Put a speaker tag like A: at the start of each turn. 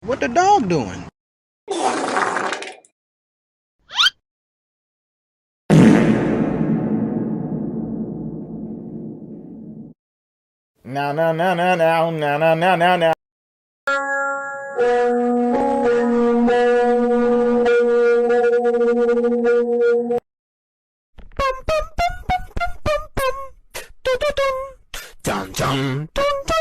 A: What the dog doing?
B: Now, now, now, now, now, now, now, now, now, now. Dum dum dum dum